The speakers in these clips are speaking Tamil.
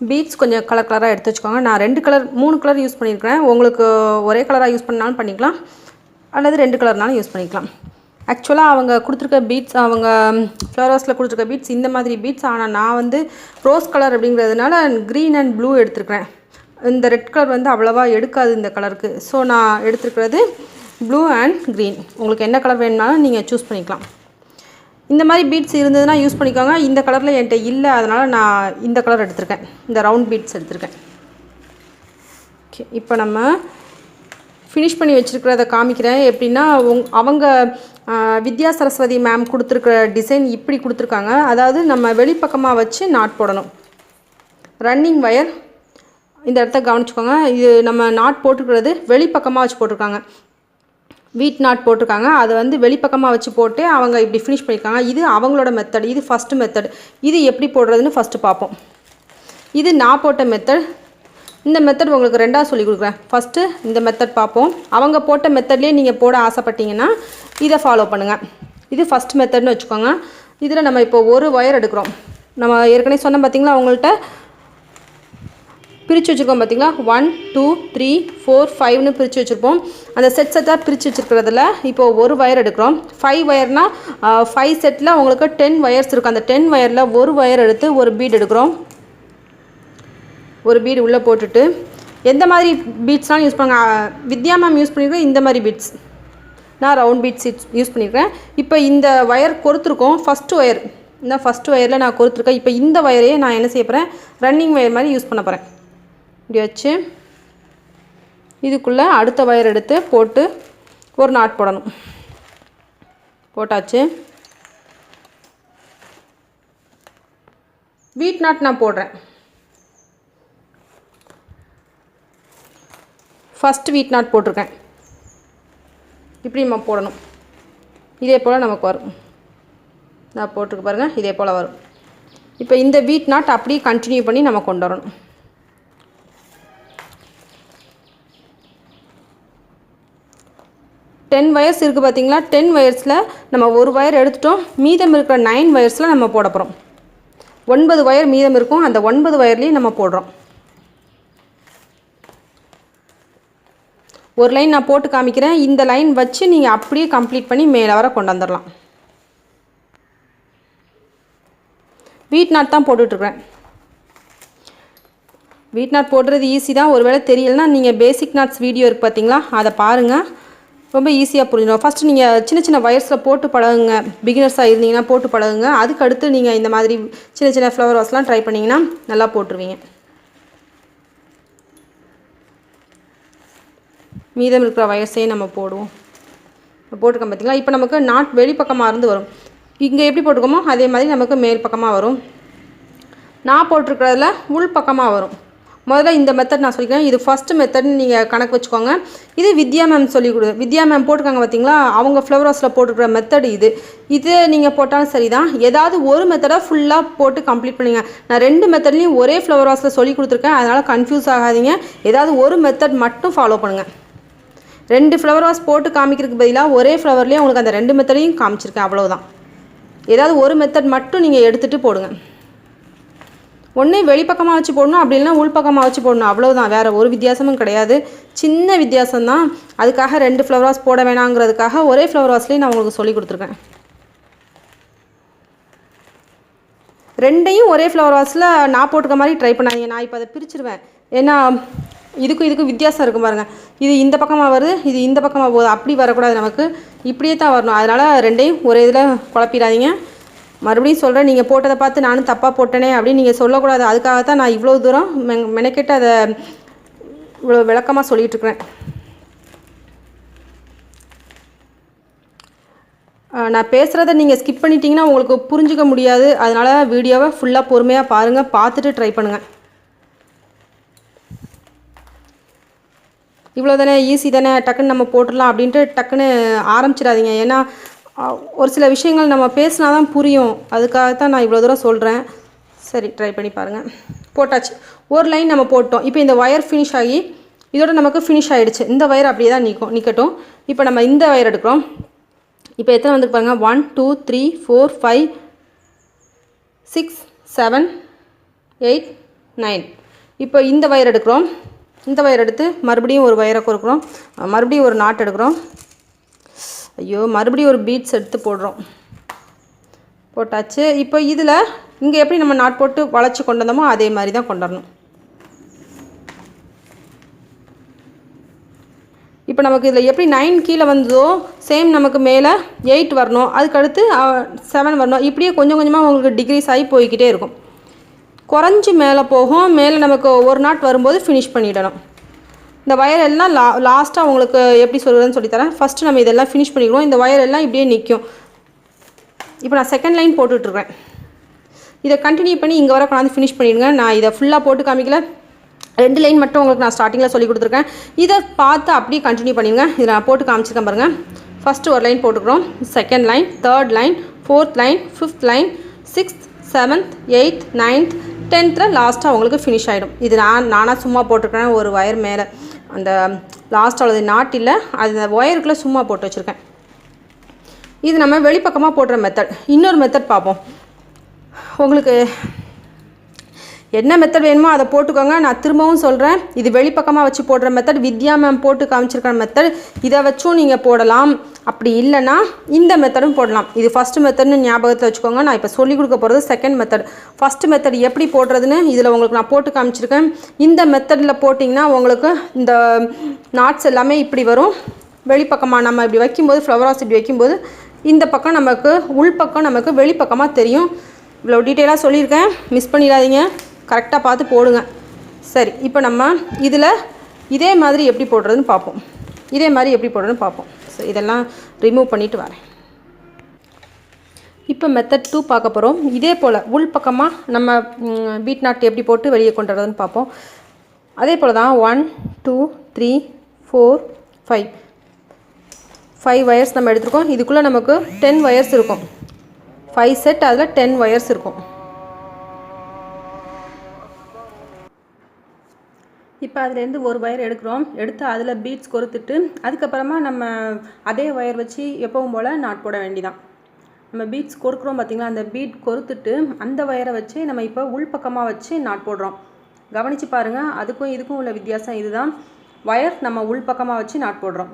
பீட்ஸ் கொஞ்சம் கலர் கலராக எடுத்து வச்சுக்கோங்க. நான் 2 கலர் 3 கலர் யூஸ் பண்ணியிருக்கிறேன். உங்களுக்கு ஒரே கலராக யூஸ் பண்ணாலும் பண்ணிக்கலாம், அல்லது 2 கலர்னாலும் யூஸ் பண்ணிக்கலாம். ஆக்சுவலாக அவங்க கொடுத்துருக்க பீட்ஸ், அவங்க ஃப்ளவர்ஸில் கொடுத்துருக்க பீட்ஸ் இந்த மாதிரி பீட்ஸ். ஆனால் நான் வந்து ரோஸ் கலர் அப்படிங்கிறதுனால க்ரீன் அண்ட் ப்ளூ எடுத்துருக்கிறேன். இந்த ரெட் கலர் வந்து அவ்வளோவா எடுக்காது இந்த கலருக்கு. ஸோ நான் எடுத்துருக்கிறது ப்ளூ அண்ட் க்ரீன். உங்களுக்கு என்ன கலர் வேணும்னாலும் நீங்கள் சூஸ் பண்ணிக்கலாம். இந்த மாதிரி பீட்ஸ் இருந்ததுன்னா யூஸ் பண்ணிக்கோங்க. இந்த கலரில் என்கிட்ட இல்லை, அதனால் நான் இந்த கலர் எடுத்திருக்கேன். இந்த ரவுண்ட் பீட்ஸ் எடுத்திருக்கேன். ஓகே, இப்போ நம்ம ஃபினிஷ் பண்ணி வச்சுருக்கிறத காமிக்கிறேன். எப்படின்னா அவங்க வித்யா சரஸ்வதி மேம் கொடுத்துருக்குற டிசைன் இப்படி கொடுத்துருக்காங்க. அதாவது நம்ம வெளிப்பக்கமாக வச்சு நாட் போடணும். ரன்னிங் வயர் இந்த இடத்த கவனிச்சுக்கோங்க. இது நம்ம நாட் போட்டுக்கிறது வெளிப்பக்கமாக வச்சு போட்டிருக்காங்க. வீட் நாட் போட்டிருக்காங்க. அதை வந்து வெளிப்பக்கமாக வச்சு போட்டு அவங்க இப்படி ஃபினிஷ் பண்ணியிருக்காங்க. இது அவங்களோட மெத்தட். இது ஃபஸ்ட்டு மெத்தட். இது எப்படி போடுறதுன்னு ஃபஸ்ட்டு பார்ப்போம். இது நான் போட்ட மெத்தட். இந்த மெத்தட் உங்களுக்கு 2ஆக சொல்லி கொடுக்குறேன். ஃபஸ்ட்டு இந்த மெத்தட் பார்ப்போம். அவங்க போட்ட மெத்தட்லேயே நீங்கள் போட ஆசைப்பட்டீங்கன்னா இதை ஃபாலோ பண்ணுங்கள். இது ஃபஸ்ட் மெத்தட்னு வச்சுக்கோங்க. இதில் நம்ம இப்போ ஒரு ஒயர் எடுக்கிறோம். நம்ம ஏற்கனவே சொன்னோம் பார்த்தீங்களா, அவங்கள்ட்ட பிரித்து வச்சுருக்கோம் பார்த்தீங்களா, 1 2 3 4 5ன்னு பிரித்து வச்சுருப்போம். அந்த செட்டாக பிரித்து வச்சுருக்கிறதுல இப்போது ஒரு ஒயர் எடுக்கிறோம். 5 ஒயர்னால் 5 செட்டில் உங்களுக்கு 10 ஒயர்ஸ் இருக்கும். அந்த 10 ஒயரில் ஒரு ஒயர் எடுத்து ஒரு பீட் எடுக்கிறோம். ஒரு பீடு உள்ளே போட்டுட்டு எந்த மாதிரி பீட்ஸ்லாம் யூஸ் பண்ணுங்க. வித்யா மேம் யூஸ் பண்ணியிருக்கேன் இந்த மாதிரி பீட்ஸ். நான் ரவுண்ட் பீட்ஸ் யூஸ் பண்ணியிருக்கேன். இப்போ இந்த ஒயர் கொடுத்துருக்கோம். ஃபஸ்ட்டு ஒயர் இந்த ஃபஸ்ட்டு ஒயரில் நான் கொடுத்துருக்கேன். இப்போ இந்த ஒயரையே நான் என்ன செய்ய போகிறேன், ரன்னிங் ஒயர் மாதிரி யூஸ் பண்ண போகிறேன். இப்படி வச்சு இதுக்குள்ளே அடுத்த ஒயர் எடுத்து போட்டு ஒரு நாட் போடணும். போட்டாச்சு. வீட் நாட் நான் போடுறேன். ஃபஸ்ட்டு வீட் நாட் போட்டிருக்கேன். இப்படி நம்ம போடணும். இதே போல் நமக்கு வரும். நான் போட்டிருக்கு பாருங்கள், இதே போல் வரும். இப்போ இந்த வீட் நாட் அப்படியே கண்டினியூ பண்ணி நம்ம கொண்டு வரணும். டென் ஒயர்ஸ் இருக்குது பார்த்தீங்களா. 10 ஒயர்ஸில் நம்ம ஒரு ஒயர் எடுத்துட்டோம். மீதம் இருக்கிற 9 ஒயர்ஸில் நம்ம போட போகிறோம். 9 ஒயர் மீதம் இருக்கும். அந்த 9 ஒயர்லேயும் நம்ம போடுறோம். ஒரு லைன் நான் போட்டு காமிக்கிறேன். இந்த லைன் வச்சு நீங்கள் அப்படியே கம்ப்ளீட் பண்ணி மேலே வர கொண்டு வந்துடலாம். வீட் நாட் தான் போட்டுட்ருக்குறேன். வீட் நாட் போடுறது ஈஸி தான். ஒருவேளை தெரியலைன்னா நீங்கள் பேசிக் நாட்ஸ் வீடியோ இருக்குது பார்த்தீங்களா, அதை பாருங்கள். ரொம்ப ஈஸியாக புரிஞ்சிடும். ஃபஸ்ட்டு நீங்கள் சின்ன சின்ன வயர்ஸில் போட்டு பழகுங்க. பிகினர்ஸாக இருந்தீங்கன்னா போட்டு பழகுங்க. அதுக்கு அடுத்து நீங்கள் இந்த மாதிரி சின்ன சின்ன ஃப்ளவர் வாஸ்லாம் ட்ரை பண்ணிங்கன்னா நல்லா போட்டுருவீங்க. மீதம் இருக்கிற வயர்ஸையும் நம்ம போடுவோம். போட்டுக்கோம் பார்த்தீங்களா. இப்போ நமக்கு நாட் வெளிப்பக்கமாக இருந்து வரும். இங்கே எப்படி போட்டுக்கோமோ அதே மாதிரி நமக்கு மேல் பக்கமாக வரும். நான் போட்டிருக்கிறதுல உள் பக்கமாக வரும். முதல்ல இந்த மெத்தட் நான் சொல்லிக்கிறேன். இது ஃபஸ்ட்டு மெத்தட்னு நீங்கள் கணக்கு வச்சுக்கோங்க. இது வித்யா மேம் வித்யா மேம் போட்டிருக்காங்க பார்த்தீங்களா, அவங்க ஃப்ளவர் வாஸில் போட்டுருக்கிற மெத்தட் இது. இது நீங்கள் போட்டாலும் சரி தான். ஏதாவது ஒரு மெத்தடாக ஃபுல்லாக போட்டு கம்ப்ளீட் பண்ணுங்க. நான் 2 மெத்தட்லேயும் ஒரே ஃப்ளவர் வாஸில் சொல்லி கொடுத்துருக்கேன். அதனால் கன்ஃபியூஸ் ஆகாதீங்க. ஏதாவது ஒரு மெத்தட் மட்டும் ஃபாலோ பண்ணுங்கள். 2 ஃப்ளவர் வாஸ் போட்டு காமிக்கிறதுக்கு பதிலாக ஒரே ஃப்ளவர்லேயே உங்களுக்கு அந்த 2 மெத்தடையும் காமிச்சிருக்கேன். அவ்வளோதான். ஏதாவது ஒரு மெத்தட் மட்டும் நீங்கள் எடுத்துகிட்டு போடுங்க. ஒன்று வெளிப்பக்கமாக வச்சு போடணும், அப்படி இல்லைனா உள்பக்கமாக வச்சு போடணும். அவ்வளோதான். வேறு ஒரு வித்தியாசமும் கிடையாது. சின்ன வித்தியாசம்தான். அதுக்காக 2 ஃப்ளவர் வாஸ் போட வேணாங்கிறதுக்காக ஒரே ஃப்ளவர் வாஸ்லேயும் நான் உங்களுக்கு சொல்லி கொடுத்துருக்கேன். 2ஐயும் ஒரே ஃப்ளவர் வாஸில் நான் போட்டுக்க மாதிரி ட்ரை பண்ணாதீங்க. நான் இப்போ அதை பிரிச்சுருவேன். ஏன்னா இதுக்கும் வித்தியாசம் இருக்கும் பாருங்கள். இது இந்த பக்கமாக வருது, இது இந்த பக்கமாக போகுது. அப்படி வரக்கூடாது. நமக்கு இப்படியே தான் வரணும். அதனால் 2ஐயும் ஒரே இதில் குழப்பிடாதீங்க. மறுபடியும் சொல்கிறேன், நீங்கள் போட்டதை பார்த்து நானும் தப்பாக போட்டேனே அப்படின்னு நீங்கள் சொல்லக்கூடாது. அதுக்காகத்தான் நான் இவ்வளோ தூரம் மெனக்கெட்டு அதை இவ்வளோ விளக்கமாக சொல்லிகிட்ருக்குறேன். நான் பேசுகிறத நீங்கள் ஸ்கிப் பண்ணிட்டீங்கன்னா உங்களுக்கு புரிஞ்சிக்க முடியாது. அதனால் வீடியோவை ஃபுல்லாக பொறுமையாக பாருங்கள். பார்த்துட்டு ட்ரை பண்ணுங்கள். இவ்வளோ தானே, ஈஸி தானே, டக்குன்னு நம்ம போட்டுடலாம் அப்படின்ட்டு டக்குன்னு ஆரம்பிச்சிடாதீங்க. ஏன்னா ஒரு சில விஷயங்கள் நம்ம பேசினா தான் புரியும். அதுக்காகத்தான் நான் இவ்வளோ தூரம் சொல்கிறேன். சரி, ட்ரை பண்ணி பாருங்கள். போட்டாச்சு. ஒரு லைன் நம்ம போட்டோம். இப்போ இந்த ஒயர் ஃபினிஷ் ஆகி இதோட நமக்கு ஃபினிஷ் ஆகிடுச்சு. இந்த ஒயர் அப்படியே தான் நிற்கட்டும். இப்போ நம்ம இந்த ஒயர் எடுக்கிறோம். இப்போ எத்தனை வந்துருக்கு பாருங்கள். 1 2 3 4 5 6 7 8 9. இப்போ இந்த வயர் எடுக்கிறோம். இந்த வயர் எடுத்து மறுபடியும் ஒரு வயரை கோர்க்குறோம். மறுபடியும் ஒரு நாட் எடுக்கிறோம். ஐயோ, மறுபடியும் ஒரு பீட்ஸ் எடுத்து போடுறோம். போட்டாச்சு. இப்போ இதில் இங்கே எப்படி நம்ம நாட் போட்டு வளைச்சி கொண்டு வந்தோமோ அதே மாதிரி தான் கொண்டு வரணும். இப்போ நமக்கு இதில் எப்படி 9 கீழே வந்ததோ சேம் நமக்கு மேலே 8 வரணும், அதுக்கடுத்து 7 வரணும். இப்படியே கொஞ்சம் கொஞ்சமாக உங்களுக்கு டிக்ரீஸ் ஆகி போய்கிட்டே இருக்கும். குறைஞ்சி மேலே போகும். மேலே நமக்கு ஒரு நாட் வரும்போது ஃபினிஷ் பண்ணிடணும். இந்த வயர் எல்லாம் லாஸ்ட்டாக உங்களுக்கு எப்படி சொல்கிறதுன்னு சொல்லித்தரேன். ஃபஸ்ட்டு நம்ம இதெல்லாம் ஃபினிஷ் பண்ணிடுவோம். இந்த வயர் எல்லாம் இப்படியே நிற்கும். இப்போ நான் செகண்ட் லைன் போட்டுட்ருக்கேன். இதை கண்டினியூ பண்ணி இங்கே வர கொண்டாந்து ஃபினிஷ் பண்ணிடுங்க. நான் இதை ஃபுல்லாக போட்டு காமிக்கல, 2 லைன் மட்டும் உங்களுக்கு நான் ஸ்டார்டிங்கில் சொல்லி கொடுத்துருக்கேன். இதை பார்த்து அப்படியே கண்டினியூ பண்ணிடுங்க. இதை நான் போட்டு காமிச்சிருக்கேன் பாருங்கள். ஃபஸ்ட்டு ஒரு லைன் போட்டுக்கிறோம், second line, third line, fourth line, fifth line, 6th, 7th, 8th, 9th, 10th லாஸ்ட்டாக உங்களுக்கு ஃபினிஷ் ஆகிடும். இது நானாக சும்மா போட்டிருக்கேன். ஒரு ஒயர் மேலே அந்த லாஸ்ட் அவ்வளோ நாட் இல்லை, அது அந்த ஒயருக்குள்ளே சும்மா போட்டு வச்சுருக்கேன். இது நம்ம வெளிப்பக்கமாக போடுற மெத்தட். இன்னொரு மெத்தட் பார்ப்போம். உங்களுக்கு என்ன மெத்தட் வேணுமோ அதை போட்டுக்கோங்க. நான் திரும்பவும் சொல்கிறேன், இது வெளிப்பக்கமாக வச்சு போடுற மெத்தட். வித்யா மேம் போட்டு காமிச்சிருக்கிற மெத்தட். இதை வச்சும் நீங்கள் போடலாம். அப்படி இல்லைன்னா இந்த மெத்தடும் போடலாம். இது ஃபஸ்ட்டு மெத்தட்னு ஞாபகத்தில் வச்சுக்கோங்க. நான் இப்போ சொல்லிக் கொடுக்க போகிறது செகண்ட் மெத்தட். ஃபஸ்ட்டு மெத்தட் எப்படி போடுறதுன்னு இதில் உங்களுக்கு நான் போட்டு காமிச்சிருக்கேன். இந்த மெத்தடில் போட்டிங்கன்னா உங்களுக்கு இந்த நாட்ஸ் எல்லாமே இப்படி வரும். வெளிப்பக்கமாக நம்ம இப்படி வைக்கும்போது, ஃப்ளவராஸ் இப்படி வைக்கும்போது இந்த பக்கம் நமக்கு உள்பக்கம் நமக்கு வெளிப்பக்கமாக தெரியும். இவ்வளோ டீட்டெயிலாக சொல்லியிருக்கேன், மிஸ் பண்ணிடாதீங்க. கரெக்டாக பார்த்து போடுங்க. சரி, இப்போ நம்ம இதில் இதே மாதிரி எப்படி போடுறதுன்னு பார்ப்போம். ஸோ இதெல்லாம் ரிமூவ் பண்ணிவிட்டு வரேன். இப்போ மெத்தட் 2 பார்க்க போகிறோம். இதே போல் உள்பக்கமாக நம்ம பீட் நாட் எப்படி போட்டு வெளியே கொண்டு வரதுன்னு பார்ப்போம். அதே போல் தான் 1 2 3 4 5 வயர்ஸ் நம்ம எடுத்துருக்கோம். இதுக்குள்ளே நமக்கு 10 வயர்ஸ் இருக்கும். 5 செட், அதில் 10 வயர்ஸ் இருக்கும். இப்போ அதுலேருந்து ஒரு வயர் எடுக்கிறோம். எடுத்து அதில் பீட்ஸ் கொறுத்துட்டு அதுக்கப்புறமா நம்ம அதே வயர் வச்சு எப்பவும் போல் நாட் போட வேண்டிதான். நம்ம பீட்ஸ் கொறுக்குறோம் பார்த்திங்களா, அந்த பீட் கொறுத்துட்டு அந்த வயரை வச்சு நம்ம இப்போ உள்பக்கமாக வச்சு நாட் போடுறோம். கவனித்து பாருங்கள், அதுக்கும் இதுக்கும் உள்ள வித்தியாசம் இதுதான். வயர் நம்ம உள்பக்கமாக வச்சு நாட் போடுறோம்.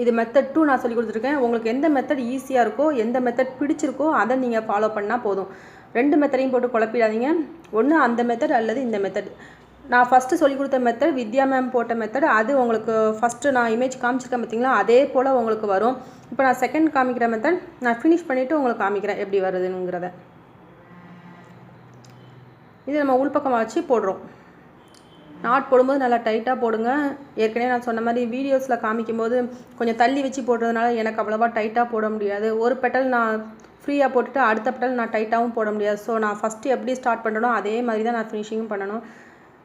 இது மெத்தட் 2 நான் சொல்லி கொடுத்துருக்கேன். உங்களுக்கு எந்த மெத்தட் ஈஸியாக இருக்கோ, எந்த மெத்தட் பிடிச்சிருக்கோ அதை நீங்கள் ஃபாலோ பண்ணால் போதும். 2 மெத்தடையும் போட்டு குழப்பிடாதீங்க. ஒன்று அந்த மெத்தட் அல்லது இந்த மெத்தட். நான் ஃபஸ்ட்டு சொல்லி கொடுத்த மெத்தட் வித்யா மேம் போட்ட மெத்தட். அது உங்களுக்கு ஃபஸ்ட்டு நான் இமேஜ் காமிச்சிருக்கேன் பார்த்திங்களா, அதே போல் உங்களுக்கு வரும். இப்போ நான் செகண்ட் காமிக்கிற மெத்தட் நான் ஃபினிஷ் பண்ணிவிட்டு உங்களுக்கு காமிக்கிறேன் எப்படி வருதுங்கிறத. இது நம்ம உள்பக்கமாக வச்சு போடுறோம். நாட் போடும்போது நல்லா டைட்டாக போடுங்க. ஏற்கனவே நான் சொன்ன மாதிரி வீடியோஸில் காமிக்கும்போது கொஞ்சம் தள்ளி வச்சு போடுறதுனால எனக்கு அவ்வளோவா டைட்டாக போட முடியாது. ஒரு பெட்டல் நான் ஃப்ரீயாக போட்டுட்டு அடுத்த பெட்டல் நான் டைட்டாகவும் போட முடியாது. ஸோ நான் ஃபஸ்ட்டு எப்படி ஸ்டார்ட் பண்ணுறனோ அதே மாதிரி தான் நான் ஃபினிஷிங்கும் பண்ணணும்.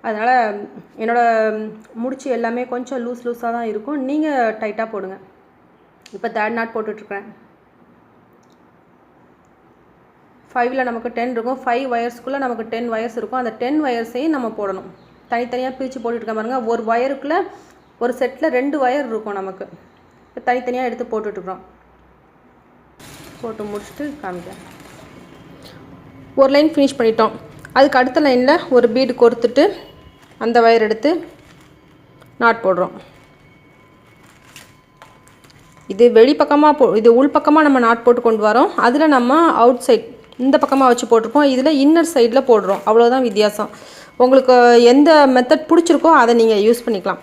அதனால் என்னோடய முடிச்சு எல்லாமே கொஞ்சம் லூஸாக தான் இருக்கும். நீங்கள் டைட்டாக போடுங்க. இப்போ தேர்ட் நாட் போட்டுட்ருக்கேன். 5ல் நமக்கு 10 இருக்கும். 5 வயர்ஸ்க்குள்ளே நமக்கு 10 வயர்ஸ் இருக்கும். அந்த 10 வயர்ஸையும் நம்ம போடணும். தனித்தனியாக பிரித்து போட்டுட்ருக்கேன் பாருங்கள். ஒரு வயருக்குள்ளே ஒரு செட்டில் 2 வயர் இருக்கும் நமக்கு. இப்போ தனித்தனியாக எடுத்து போட்டுட்ருக்குறோம். போட்டு முடிச்சுட்டு காமிக்கிறேன். ஒரு லைன் ஃபினிஷ் பண்ணிட்டோம். அதுக்கு அடுத்த லைனில் ஒரு பீடு கோர்த்துட்டு அந்த வயர் எடுத்து நாட் போடுறோம். இது வெளிப்பக்கமாக இது உள்பக்கமாக நம்ம நாட் போட்டு கொண்டு வரோம். அதில் நம்ம அவுட் சைட் இந்த பக்கமாக வச்சு போட்டிருக்கோம். இதில் இன்னர் சைடில் போடுறோம். அவ்வளோதான் வித்தியாசம். உங்களுக்கு எந்த மெத்தட் பிடிச்சிருக்கோ அதை நீங்கள் யூஸ் பண்ணிக்கலாம்.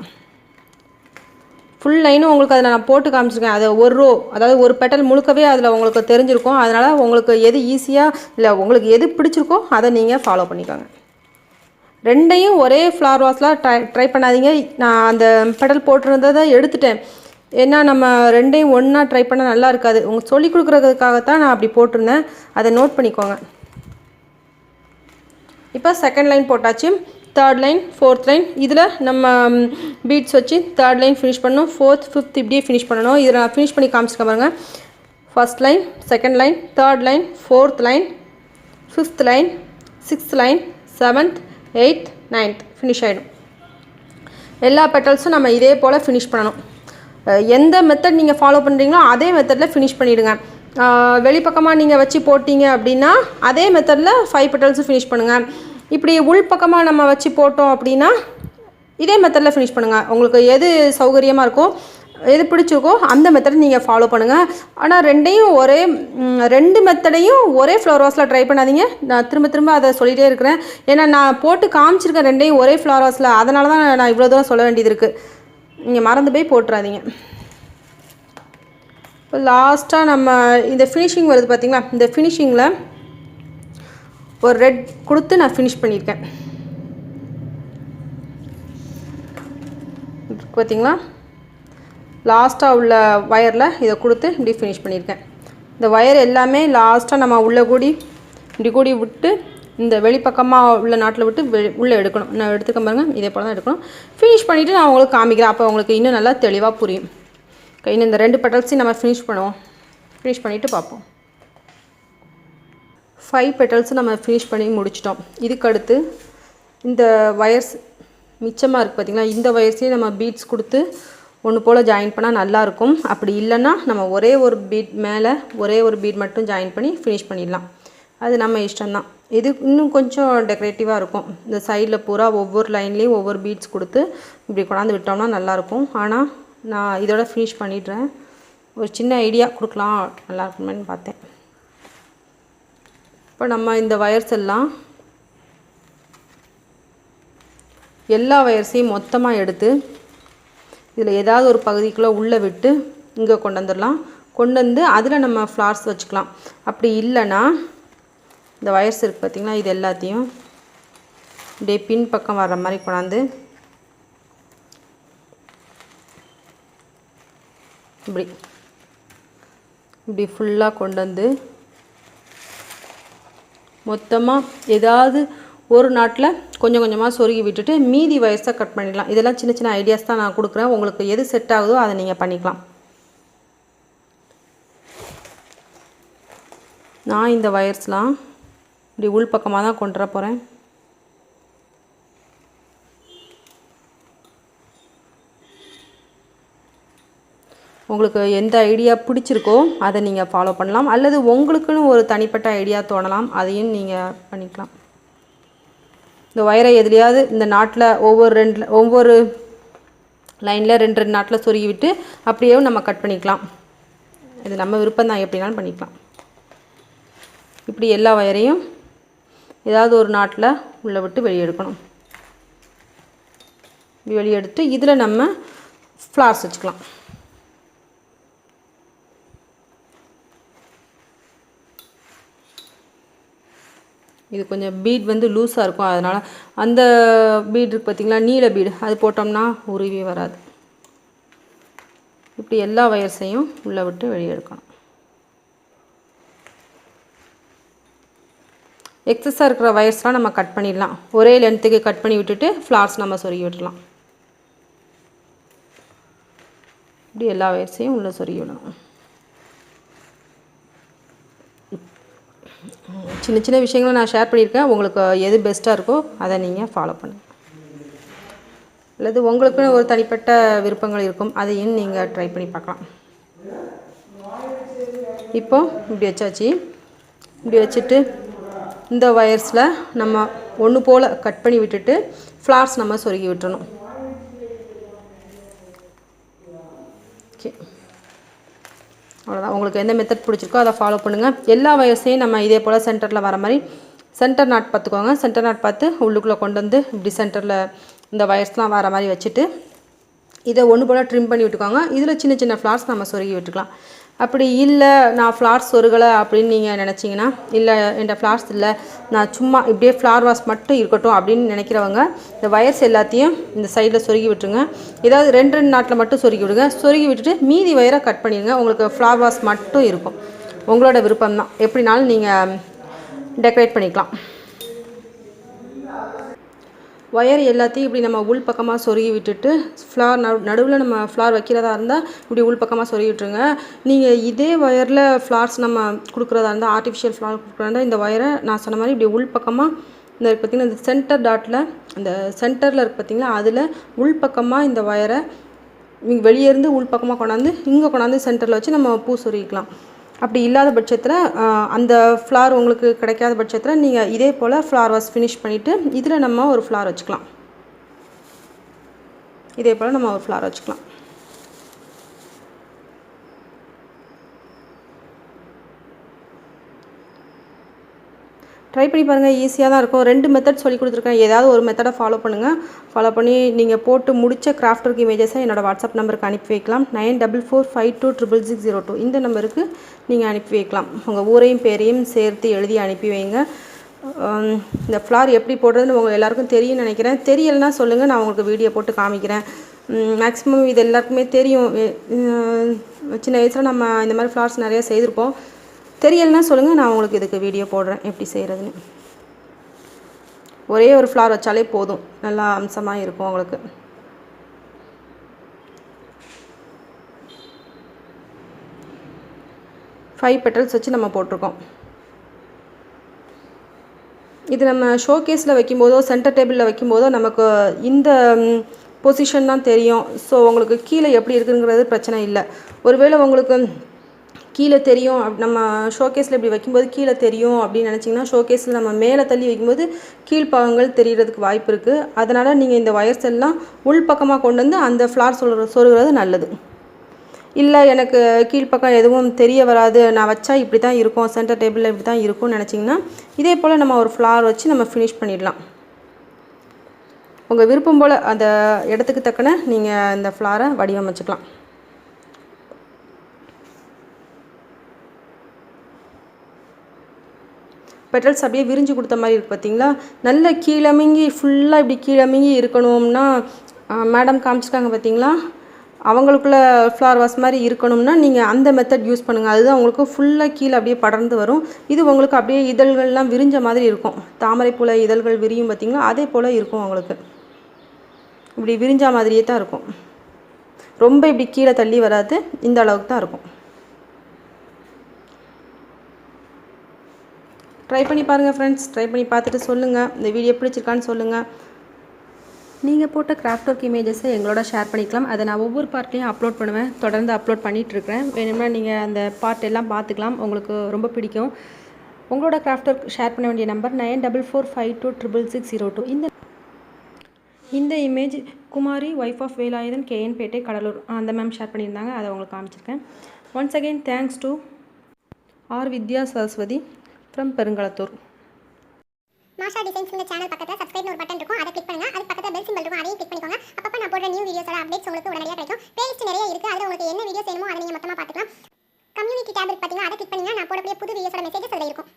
ஃபுல் லைனும் உங்களுக்கு அதில் நான் போட்டு காமிச்சிருக்கேன். அது ஒரு ரோ, அதாவது ஒரு பெட்டல் முழுக்கவே அதில் உங்களுக்கு தெரிஞ்சிருக்கும். அதனால் உங்களுக்கு எது ஈஸியாக இல்லை உங்களுக்கு எது பிடிச்சிருக்கோ அதை நீங்கள் ஃபாலோ பண்ணிக்கோங்க. 2யும் ஒரே ஃப்ளவர் வாஸில் ட்ரை பண்ணாதீங்க. நான் அந்த பெட்டல் போட்டிருந்ததை எடுத்துட்டேன். ஏன்னா நம்ம 2யும் ஒன்றா ட்ரை பண்ணால் நல்லா இருக்காது. உங்களுக்கு சொல்லிக் கொடுக்குறதுக்காகத்தான் நான் அப்படி போட்டிருந்தேன். அதை நோட் பண்ணிக்கோங்க. இப்போ செகண்ட் லைன் போட்டாச்சு. தேர்ட் லைன், ஃபோர்த் லைன், இதில் நம்ம பீட்ஸ் வச்சு தேர்ட் லைன் ஃபினிஷ் பண்ணணும். 4th, 5th இப்படியே ஃபினிஷ் பண்ணணும். இதில் நான் ஃபினிஷ் பண்ணி காமிச்சிருக்கேன் பாருங்கள். First line, second line, third line, fourth line, 5th line, 6th line, 7th, 8th, 9th finish ஆகிடும். எல்லா பெட்டல்ஸும் நம்ம இதே போல் ஃபினிஷ் பண்ணணும். எந்த மெத்தட் நீங்கள் ஃபாலோ பண்ணுறீங்களோ அதே மெத்தடில் ஃபினிஷ் பண்ணிவிடுங்க. வெளிப்பக்கமாக நீங்கள் வச்சு போட்டிங்க அப்படின்னா அதே மெத்தடில் 5 பெட்டல்ஸும் ஃபினிஷ் பண்ணுங்கள். இப்படி உள் பக்கமாக நம்ம வச்சு போட்டோம் அப்படின்னா இதே மெத்தடில் ஃபினிஷ் பண்ணுங்கள். உங்களுக்கு எது சௌகரியமாக இருக்கோ எது பிடிச்சிருக்கோ அந்த மெத்தடை நீங்கள் ஃபாலோ பண்ணுங்கள். ஆனால் ரெண்டு மெத்தடையும் ஒரே ஃப்ளவர் வாஸில் ட்ரை பண்ணாதீங்க. நான் திரும்ப அதை சொல்லிகிட்டே இருக்கிறேன். ஏன்னா நான் போட்டு காமிச்சிருக்கேன் ரெண்டையும் ஒரே ஃப்ளவர் வாஸில். அதனால தான் நான் இவ்வளோ தூரம் சொல்ல வேண்டியது இருக்குது. நீங்கள் மறந்து போய் போட்டுறாதீங்க. இப்போ லாஸ்ட்டாக நம்ம இந்த ஃபினிஷிங் வருது பார்த்திங்களா, இந்த ஃபினிஷிங்கில் ஒரு ரெட் கொடுத்து நான் ஃபினிஷ் பண்ணியிருக்கேன். பார்த்திங்களா, லாஸ்ட்டாக உள்ள வயரில் இதை கொடுத்து இப்படி ஃபினிஷ் பண்ணியிருக்கேன். இந்த வயர் எல்லாமே லாஸ்ட்டாக நம்ம இப்படி கூடி விட்டு இந்த வெளிப்பக்கமாக உள்ள நாட்டில் விட்டு உள்ளே எடுக்கணும். நான் எடுத்துக்க பாருங்கள், இதே போல் தான் எடுக்கணும். ஃபினிஷ் பண்ணிவிட்டு நான் உங்களுக்கு காமிக்கிறேன். அப்போ உங்களுக்கு இன்னும் நல்லா தெளிவாக புரியும். இன்னும் இந்த 2 பெட்டல்ஸையும் நம்ம ஃபினிஷ் பண்ணுவோம். ஃபினிஷ் பண்ணிவிட்டு பார்ப்போம். 5 பெட்டல்ஸும் நம்ம ஃபினிஷ் பண்ணி முடிச்சிட்டோம். இதுக்கடுத்து இந்த வயர்ஸ் மிச்சமாக இருக்குது பார்த்திங்களா, இந்த வயர்ஸையும் நம்ம பீட்ஸ் கொடுத்து ஒன்று போல் ஜாயின் பண்ணால் நல்லாயிருக்கும். அப்படி இல்லைன்னா நம்ம ஒரே ஒரு பீட் மேலே ஒரே ஒரு பீட் மட்டும் ஜாயின் பண்ணி ஃபினிஷ் பண்ணிடலாம். அது நம்ம இஷ்டம்தான். இது இன்னும் கொஞ்சம் டெக்கரேட்டிவாக இருக்கும். இந்த சைடில் பூரா ஒவ்வொரு லைன்லேயும் ஒவ்வொரு பீட்ஸ் கொடுத்து இப்படி கொண்டாந்து விட்டோம்னா நல்லாயிருக்கும். ஆனால் நான் இதோட ஃபினிஷ் பண்ணிடுறேன். ஒரு சின்ன ஐடியா கொடுக்கலாம் நல்லா இருக்குமேன்னு பார்த்தேன். இப்போ நம்ம இந்த வயர்ஸ் எல்லா வயர்ஸையும் மொத்தமாக எடுத்து இதில் ஏதாவது ஒரு பகுதிக்குள்ளே உள்ளே விட்டு இங்கே கொண்டு வந்து அதில் நம்ம ஃப்ளார்ஸ் வச்சுக்கலாம். அப்படி இல்லைன்னா இந்த வயர்ஸ் இருக்குது பார்த்திங்களா, இது எல்லாத்தையும் இப்படியே பின் பக்கம் வர்ற மாதிரி கொண்டாந்து இப்படி ஃபுல்லாக கொண்டு வந்து மொத்தமாக ஏதாவது ஒரு நாட்டில் கொஞ்சம் கொஞ்சமாக சொருகி விட்டுட்டு மீதி வயர்ஸை கட் பண்ணிடலாம். இதெல்லாம் சின்ன சின்ன ஐடியாஸ் தான் நான் கொடுக்குறேன். உங்களுக்கு எது செட் ஆகுதோ அதை நீங்கள் பண்ணிக்கலாம். நான் இந்த வயர்ஸ்லாம் இப்படி உள் பக்கமாக தான் கொண்டு வர போகிறேன். உங்களுக்கு எந்த ஐடியா பிடிச்சிருக்கோ அதை நீங்கள் ஃபாலோ பண்ணலாம். அல்லது உங்களுக்குன்னு ஒரு தனிப்பட்ட ஐடியா தோணலாம், அதையும் நீங்கள் பண்ணிக்கலாம். இந்த வயரை எதுலையாவது இந்த நாட்டில் ஒவ்வொரு லைனில் 2 நாட்டில் சொருகி விட்டு அப்படியே நம்ம கட் பண்ணிக்கலாம். இது நம்ம விருப்பம் தான், எப்படினாலும் பண்ணிக்கலாம். இப்படி எல்லா வயரையும் ஏதாவது ஒரு நாட்டில் உள்ளே விட்டு வெளியே எடுக்கணும். இப்படி வெளியே எடுத்து இதில் நம்ம ஃப்ளார்ஸ் வச்சுக்கலாம். இது கொஞ்சம் பீட் வந்து லூஸாக இருக்கும். அதனால் அந்த பீட் இருக்குது பார்த்திங்களா, நீல பீடு, அது போட்டோம்னா உருவி வராது. இப்படி எல்லா வயர்ஸையும் உள்ளே விட்டு வெளியே எடுக்கணும். எக்ஸஸாக இருக்கிற வயர்ஸ்லாம் நம்ம கட் பண்ணிடலாம். ஒரே லென்த்துக்கு கட் பண்ணி விட்டுட்டு ஃப்ளார்ஸ் நம்ம சொருகி விட்டுடலாம். இப்படி எல்லா வயர்ஸையும் உள்ளே சொருகி விடணும். சின்ன சின்ன விஷயங்களை நான் ஷேர் பண்ணியிருக்கேன். உங்களுக்கு எது பெஸ்ட்டாக இருக்கோ அதை நீங்கள் ஃபாலோ பண்ணுங்கள். அல்லது உங்களுக்குன்னு ஒரு தனிப்பட்ட விருப்பங்கள் இருக்கும், அதையும் நீங்கள் ட்ரை பண்ணி பார்க்கலாம். இப்போ இப்படி வச்சாச்சு. இப்படி வச்சுட்டு இந்த வயர்ஸில் நம்ம ஒன்று போல் கட் பண்ணி விட்டுட்டு ஃப்ளார்ஸ் நம்ம சொருகி விட்டுறணும். ஓகே, அவ்வளோதான். உங்களுக்கு எந்த மெத்தட் பிடிச்சிருக்கோ அதை ஃபாலோ பண்ணுங்கள். எல்லா வயர்ஸையும் நம்ம இதே போல் சென்டரில் வர மாதிரி சென்டர் நாட் பார்த்துக்கோங்க. சென்டர் நாட் பார்த்து உள்ளுக்குள்ளே கொண்டு வந்து இப்படி சென்டரில் இந்த வயர்ஸ்லாம் வர மாதிரி வச்சுட்டு இதை ஒன்று போல் ட்ரிம் பண்ணி விட்டுக்கோங்க. இதில் சின்ன சின்ன ஃப்ளார்ஸ் நம்ம சொருகி விட்டுக்கலாம். அப்படி இல்லை நான் ஃப்ளார்ஸ் சொருகலை அப்படின்னு நீங்கள் நினச்சிங்கன்னா, இல்லை என்கிட்ட ஃப்ளார்ஸ் இல்லை, நான் சும்மா இப்படியே ஃப்ளார் வாஸ் மட்டும் இருக்கட்டும் அப்படின்னு நினைக்கிறவங்க இந்த வயர்ஸ் எல்லாத்தையும் இந்த சைடில் சொருகி விட்டுருங்க. ஏதாவது 2 நாட்டில் மட்டும் சொருகி விடுங்க. சொருகி விட்டுட்டு மீதி வயரை கட் பண்ணிடுங்க. உங்களுக்கு ஃப்ளார் வாஸ் மட்டும் இருக்கும். உங்களோட விருப்பம் தான், எப்படினாலும் நீங்கள் டெக்கரேட் பண்ணிக்கலாம். ஒயர் எல்லாத்தையும் இப்படி நம்ம உள் பக்கமாக சொருகி விட்டுட்டு ஃப்ளார் நடுவில் நம்ம ஃப்ளார் வைக்கிறதா இருந்தால் இப்படி உள் பக்கமாக சொருகி விட்டுருங்க. நீங்கள் இதே ஒயரில் ஃப்ளார்ஸ் நம்ம கொடுக்குறதா இருந்தால், ஆர்டிஃபிஷியல் ஃப்ளார் கொடுக்குறதா இருந்தால் இந்த ஒயரை நான் சொன்ன மாதிரி இப்படி உள் பக்கமாக இந்த பார்த்திங்கன்னா இந்த சென்டர் டாட்டில் அந்த சென்டரில் இருக்குது பார்த்திங்களா, அதில் உள் பக்கமாக இந்த ஒயரை வெளியே இருந்து உள் பக்கமாக கொண்டாந்து இங்கே கொண்டாந்து சென்டரில் வச்சு நம்ம பூ சொருகிக்கலாம். அப்படி இல்லாத பட்சத்தில் அந்த ஃப்ளார் உங்களுக்கு கிடைக்காத பட்சத்தில் நீங்கள் இதே போல் ஃப்ளார் வாஷ் ஃபினிஷ் பண்ணிவிட்டு இதில் நம்ம ஒரு ஃப்ளார் வச்சுக்கலாம். இதே போல் நம்ம ஒரு ஃப்ளார் வச்சுக்கலாம். ட்ரை பண்ணி பாருங்கள், ஈஸியாக தான் இருக்கும். 2 மெத்தட் சொல்லி கொடுத்துருக்கேன். ஏதாவது ஒரு மெத்தடை ஃபாலோ பண்ணுங்கள். ஃபாலோ பண்ணி நீங்கள் போட்டு முடித்த கிராஃப்ட் ஒர்க் இமேஜஸை என்னோடய வாட்ஸ்அப் நம்பருக்கு அனுப்பி வைக்கலாம். 9445266602 இந்த நம்பருக்கு நீங்கள் அனுப்பி வைக்கலாம். உங்கள் ஊரையும் பேரையும் சேர்த்து எழுதி அனுப்பி வைங்க. இந்த ஃப்ளார் எப்படி போடுறதுன்னு உங்கள் எல்லாருக்கும் தெரியும்னு நினைக்கிறேன். தெரியலைன்னா சொல்லுங்கள், நான் உங்களுக்கு வீடியோ போட்டு காமிக்கிறேன். மேக்ஸிமம் இது எல்லாருக்குமே தெரியும். சின்ன வயசில் நம்ம இந்த மாதிரி ஃப்ளார்ஸ் நிறையா செய்திருப்போம். தெரியலைன்னா சொல்லுங்கள், நான் உங்களுக்கு இதுக்கு வீடியோ போடுறேன் எப்படி செய்கிறதுன்னு. ஒரே ஒரு ஃப்ளார் வச்சாலே போதும், நல்லா அம்சமாக இருக்கும் உங்களுக்கு. ஃபைவ் பெட்டல்ஸ் வச்சு நம்ம போட்டிருக்கோம். இது நம்ம ஷோகேஸில் வைக்கும்போதோ சென்டர் டேபிளில் வைக்கும்போதோ நமக்கு இந்த பொசிஷன் தான் தெரியும். ஸோ உங்களுக்கு கீழே எப்படி இருக்குங்கிறது பிரச்சனை இல்லை. ஒருவேளை உங்களுக்கு கீழே தெரியும், நம்ம ஷோகேஸில் இப்படி வைக்கும்போது கீழே தெரியும் அப்படின்னு நினச்சிங்கன்னா, ஷோகேஸில் நம்ம மேலே தள்ளி வைக்கும்போது கீழ்ப்பாகங்கள் தெரியறதுக்கு வாய்ப்பு இருக்குது. அதனால் நீங்கள் இந்த ஒயர்ஸ் எல்லாம் உள்பக்கமாக கொண்டு வந்து அந்த ஃப்ளார் சொருகிறது நல்லது. இல்லை எனக்கு கீழ்ப்பக்கம் எதுவும் தெரிய வராது, நான் வச்சா இப்படி தான் இருக்கும், சென்டர் டேபிளில் இப்படி தான் இருக்கும்னு நினச்சிங்கன்னா இதே போல் நம்ம ஒரு ஃப்ளார் வச்சு நம்ம ஃபினிஷ் பண்ணிடலாம். உங்கள் விருப்பம் போல் அந்த இடத்துக்கு தக்கன நீங்கள் இந்த ஃப்ளாரை வடிவமைச்சுக்கலாம். பெட்டல்ஸ் அப்படியே விரிஞ்சு கொடுத்த மாதிரி இருக்குது பார்த்தீங்களா. நல்ல கீழமிங்கி ஃபுல்லாக இப்படி கீழமிங்கி இருக்கணும்னா மேடம் காமிச்சிருக்காங்க பார்த்தீங்களா, அவங்களுக்குள்ள ஃப்ளார் வாஷ் மாதிரி இருக்கணும்னா நீங்கள் அந்த மெத்தட் யூஸ் பண்ணுங்கள். அதுதான் உங்களுக்கு ஃபுல்லாக கீழே அப்படியே படர்ந்து வரும். இது உங்களுக்கு அப்படியே இதழ்கள்லாம் விரிஞ்ச மாதிரி இருக்கும். தாமரைப்பூல இதழ்கள் விரியும் பார்த்தீங்களா, அதே போல் இருக்கும். உங்களுக்கு இப்படி விரிஞ்ச மாதிரியே தான் இருக்கும். ரொம்ப இப்படி கீழே தள்ளி வராது, இந்த அளவுக்கு தான் இருக்கும். ட்ரை பண்ணி பாருங்கள் ஃப்ரெண்ட்ஸ். ட்ரை பண்ணி பார்த்துட்டு சொல்லுங்கள், இந்த வீடியோ பிடிச்சிருக்கான்னு சொல்லுங்கள். நீங்கள் போட்ட கிராஃப்ட் ஒர்க் இமேஜஸை எங்களோட ஷேர் பண்ணிக்கலாம். அதை நான் ஒவ்வொரு பார்ட்லேயும் அப்லோட் பண்ணுவேன். தொடர்ந்து அப்லோட் பண்ணிகிட்ருக்கிறேன். வேணும்னா நீங்கள் அந்த பார்ட் எல்லாம் பார்த்துக்கலாம், உங்களுக்கு ரொம்ப பிடிக்கும். உங்களோட கிராஃப்ட் ஒர்க் ஷேர் பண்ண வேண்டிய நம்பர் 9445266602. இந்த image Kumari wife of Velayuthan, KN Pettai, Cuddalore, அந்த மேம் ஷேர் பண்ணியிருந்தாங்க. அதை உங்களுக்கு காமிச்சிருக்கேன். Once again thanks to R Vidya Saraswathi from Perungalathur. Masha designs இந்த சேனல் பக்கத்தில் சப்ஸ்கிரைப்னு ஒரு பட்டன் இருக்கும், அதை கிளிக் பண்ணுங்க. அதுக்கு பக்கத்தில் பெல் சிம்பல் இருக்கும், அதையும் கிளிக் பண்ணிக்கோங்க. அப்பப்போ நான் போடுற நியூ வீடியோஸோட அப்டேட்ஸ் உங்களுக்கு உடனடியாக கிடைக்கும். பிளேலிஸ்ட் நிறைய இருக்குது, அதில் உங்களுக்கு என்ன வீடியோஸ் வேணுமோ அதை நீங்கள் மொத்தமாக பார்த்துக்கலாம். கம்யூனிட்டி டேப் இருக்கு பார்த்தீங்கன்னா, அதை கிளிக் பண்ணிங்கன்னா நான் போடக்கூடிய புது வீடியோஸோட மெசேஜஸ் அதில் இருக்கும்.